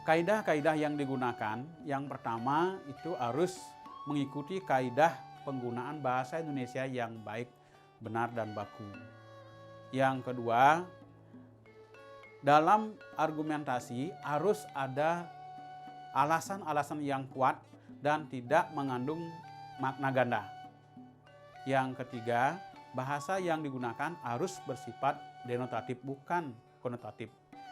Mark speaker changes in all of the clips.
Speaker 1: Kaidah-kaidah yang digunakan, yang pertama itu harus mengikuti kaidah penggunaan bahasa Indonesia yang baik, benar, dan baku. Yang kedua, dalam argumentasi harus ada alasan-alasan yang kuat dan tidak mengandung makna ganda. Yang ketiga, bahasa yang digunakan harus bersifat denotatif, bukan konotatif.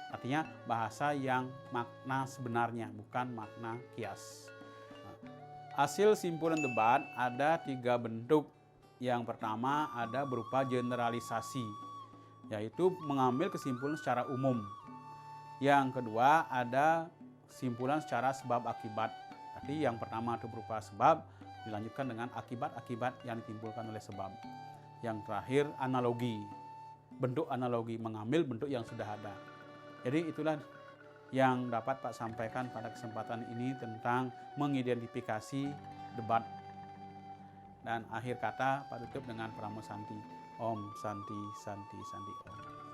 Speaker 1: Artinya bahasa yang makna sebenarnya, bukan makna kias. Hasil simpulan debat ada 3 bentuk. Yang pertama ada berupa generalisasi, yaitu mengambil kesimpulan secara umum. Yang kedua ada simpulan secara sebab akibat. Jadi yang pertama itu berupa sebab, dilanjutkan dengan akibat-akibat yang ditimbulkan oleh sebab. Yang terakhir analogi, bentuk analogi, mengambil bentuk yang sudah ada. Jadi itulah yang dapat Pak sampaikan pada kesempatan ini tentang mengidentifikasi debat. Dan akhir kata Pak tutup dengan Pramu Santi. Om Santi Santi Santi Om.